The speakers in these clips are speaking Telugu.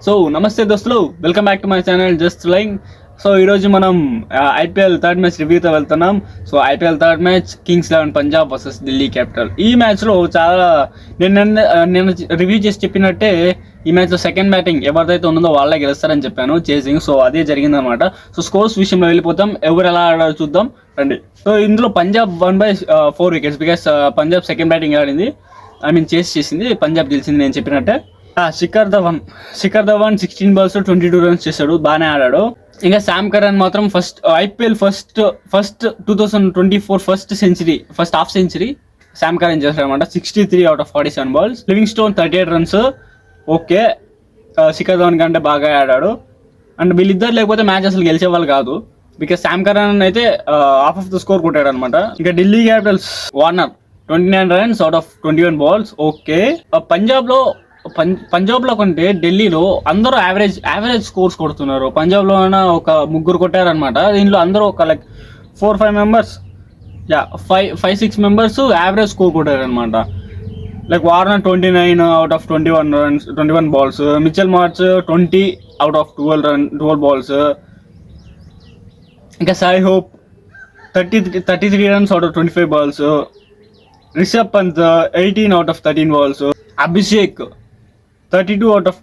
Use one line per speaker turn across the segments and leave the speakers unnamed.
సో నమస్తే దోస్తులు, welcome back to my channel just like. So ఈరోజు మనం ఐపీఎల్ థర్డ్ మ్యాచ్ రివ్యూతో వెళ్తున్నాం. So IPL third match Kings 11 Punjab versus Delhi capital. ఈ మ్యాచ్లో చాలా నేను రివ్యూ చేసి చెప్పినట్టే ఈ మ్యాచ్లో సెకండ్ బ్యాటింగ్ ఎవరిదైతే ఉన్నదో వాళ్ళే గెలుస్తారని చెప్పాను, చేసింగ్. సో అదే జరిగిందనమాట. సో స్కోర్స్ విషయంలో వెళ్ళిపోతాం, ఎవరు ఎలా ఆడారో చూద్దాం రండి. సో ఇందులో Punjab 1/4 wickets, because Punjab second batting ఆడింది, చేసింది, పంజాబ్ గెలిచింది నేను చెప్పినట్టే. శిఖర్ ధవన్ 16 balls 22 runs చేశాడు, బాగానే ఆడాడు. ఇంకా శామ్ కరన్ మాత్రం IPL first 2024 first half century Sam Curran చేశాడు అనమాట. 63 out of 47 balls. Livingstone 38 runs. Okay, Shikhar Dhawan కంటే బాగా ఆడాడు. అండ్ వీళ్ళిద్దరు లేకపోతే మ్యాచ్ అసలు గెలిచేవాళ్ళు కాదు, బికాస్ శామ్ కరన్ అయితే హాఫ్ ఆఫ్ ద స్కోర్ కొట్టాడు అనమాట. ఇంకా Delhi Capitals Warner 29 runs out of 21 balls. Okay, Punjab లో కంటే ఢిల్లీలో అందరూ యావరేజ్ స్కోర్స్ కొడుతున్నారు. పంజాబ్ లో ఒక ముగ్గురు కొట్టారనమాట, దీంట్లో అందరూ ఒక like 4-5 members, 5-6 members average score కొట్టారనమాట. Like Warner 29 out of 21 balls, Mitchell Marsh 20 out of 12 balls, ఇంకా Shai Hope 33 runs out of 25 balls, Rishabh Pant 18 out of 13 balls, Abhishek 32 out of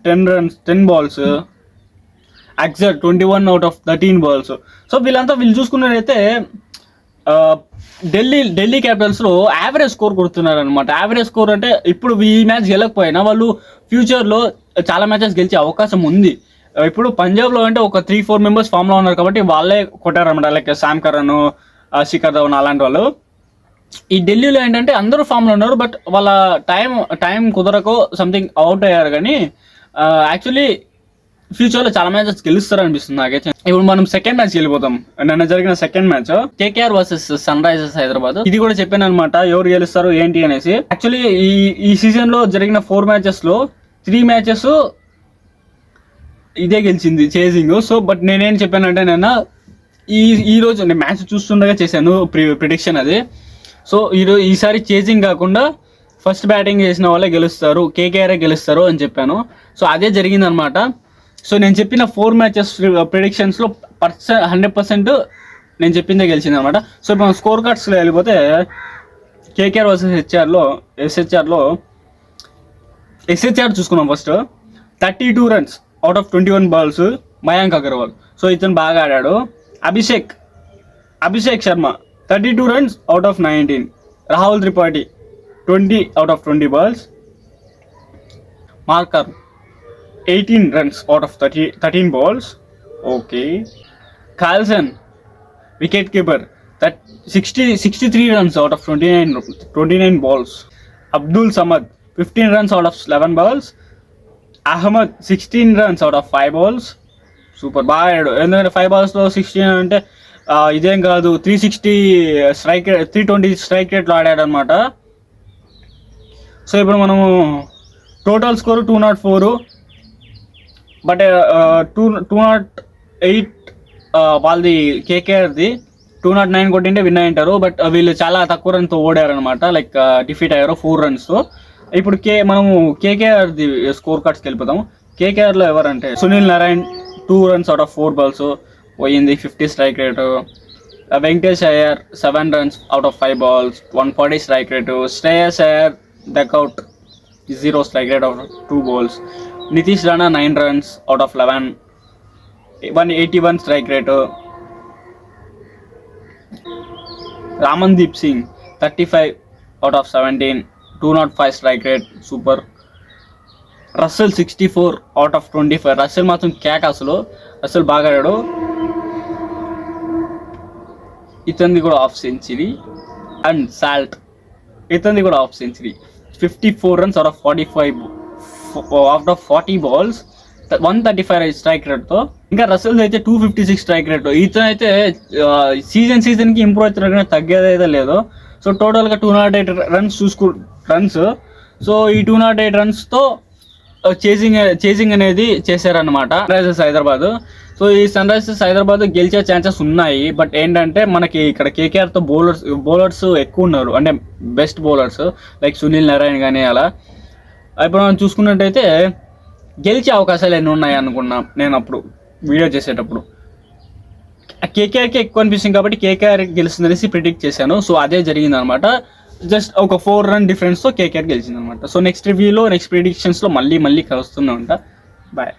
10 balls, Axar 21 out of 13 balls. So వీళ్ళు చూసుకున్నట్టయితే ఢిల్లీ క్యాపిటల్స్లో యావరేజ్ స్కోర్ కొడుతున్నారు అనమాట. యావరేజ్ స్కోర్ అంటే ఇప్పుడు ఈ మ్యాచ్ గెలకపోయినా వాళ్ళు ఫ్యూచర్లో చాలా మ్యాచెస్ గెలిచే అవకాశం ఉంది. ఇప్పుడు పంజాబ్లో అంటే ఒక 3-4 members ఫామ్లో ఉన్నారు కాబట్టి వాళ్ళే కొట్టారనమాట, like Sam Curran, Shikhar Dhawan అలాంటి వాళ్ళు. ఈ ఢిల్లీలో ఏంటంటే అందరూ ఫామ్లో ఉన్నారు, బట్ వాళ్ళ టైం కుదరకో సంథింగ్ అవుట్ అయ్యారు. కానీ యాక్చువల్లీ ఫ్యూచర్లో చాలా మ్యాచెస్ గెలుస్తారు అనిపిస్తుంది నాకైతే. ఇప్పుడు మనం సెకండ్ మ్యాచ్ వెళ్ళిపోతాం. నిన్న జరిగిన second match KKR versus Sunrisers Hyderabad. ఇది కూడా చెప్పాను అనమాట, ఎవరు గెలుస్తారు ఏంటి అనేసి. యాక్చువల్లీ ఈ సీజన్ లో జరిగిన 4 matches లో 3 matches ఇదే గెలిచింది, చేసింగ్. సో బట్ నేనేం చెప్పానంటే నిన్న ఈ రోజు నేను మ్యాచ్ చూస్తుండగా చేశాను ప్రిడిక్షన్ అది. సో ఈసారి చేసింగ్ కాకుండా ఫస్ట్ బ్యాటింగ్ చేసిన వాళ్ళే గెలుస్తారు, కేకేఆర్ గెలుస్తారు అని చెప్పాను. సో అదే జరిగిందనమాట. సో నేను చెప్పిన 4 matches ప్రిడిక్షన్స్లో 100% నేను చెప్పిందే గెలిచింది అనమాట. సో ఇప్పుడు మనం స్కోర్ కార్డ్స్లో వెళ్ళిపోతే కేకేఆర్ వర్సెస్ ఎస్హెచ్ఆర్ చూసుకున్నాం. First 32 runs out of 21 balls, Mayank Agarwal. So ఇతను బాగా ఆడాడు. Abhishek Sharma 32 runs out of 19. Rahul Tripathi 20 out of 20 balls. Markram 18 runs out of 13 balls. Okay, Klaasen wicket keeper 63 runs out of 29 balls. Abdul Samad 15 runs out of 11 balls. Ahmed 16 runs out of 5 balls. Super, బాగా ఆడాడు. ఎందుకంటే 5 balls లో 16 అంటే ఇదేం కాదు, 320 స్ట్రైక్ రేట్లో ఆడాడు అనమాట. సో ఇప్పుడు మనము టోటల్ స్కోరు 204, బట్ 208 వాళ్ళది కేకేఆర్ది 209 కొట్టింటే విన్ అయ్యింటారు. బట్ వీళ్ళు చాలా తక్కువ రన్తో ఓడారనమాట, లైక్ డిఫీట్ అయ్యారు 4 runsతో. ఇప్పుడు మనము కేకేఆర్ది స్కోర్ కార్డ్స్కి వెళ్ళిపోతాము. కేకేఆర్లో ఎవరంటే Sunil Narayan 2 runs out of 4 balls పోయింది, 50 strike rate. Venkatesh Iyer 7 runs out of 5 balls, 140 strike rate. Shreyas Iyer duck out 0 strike rate out of 2 balls. Nitish Rana 9 runs out of 11, 181 strike rate. Ramandeep Singh 35 out of 17, 205 strike rate. Super. Russell 64 out of 25. Russell మాత్రం క్యాక్, అసలు బాగా ఆడాడు. ఇతనిది కూడా హాఫ్ సెంచరీ. అండ్ సాల్ట్ ఇతనిది కూడా half century, 54 runs out of 40 balls, 135 strike రేట్తో. ఇంకా రసెల్ అయితే 256 స్ట్రైక్ రేట్. ఇతను అయితే సీజన్కి ఇంప్రూవ్ అవుతున్నారు కానీ తగ్గేది అయితే లేదు. సో టోటల్గా 208 runs. సో ఈ 208 runsతో చేసింగ్ అనేది చేశారనమాట సన్ రైజర్స్ హైదరాబాద్. సో ఈ సన్ రైజర్స్ హైదరాబాద్ గెలిచే ఛాన్సెస్ ఉన్నాయి, బట్ ఏంటంటే మనకి ఇక్కడ కేకేఆర్తో బౌలర్స్ ఎక్కువ ఉన్నారు, అంటే best bowlers like Sunil Narayan కానీ అలా. ఇప్పుడు మనం చూసుకున్నట్టయితే గెలిచే అవకాశాలు ఎన్ని ఉన్నాయి అనుకున్నా నేను అప్పుడు వీడియో చేసేటప్పుడు. కేకేఆర్కే ఎక్కువ అనిపిస్తుంది కాబట్టి కేకేఆర్ గెలుస్తుందనేసి ప్రిడిక్ట్ చేశాను. సో అదే జరిగింది అనమాట. జస్ట్ ఒక 4 రన్ డిఫరెన్స్తో కేకేఆర్ గెలిచింది అనమాట. సో నెక్స్ట్ రివ్యూలో నెక్స్ట్ ప్రిడిక్షన్స్లో మళ్ళీ కలుస్తూనే ఉంటా. బాయ్.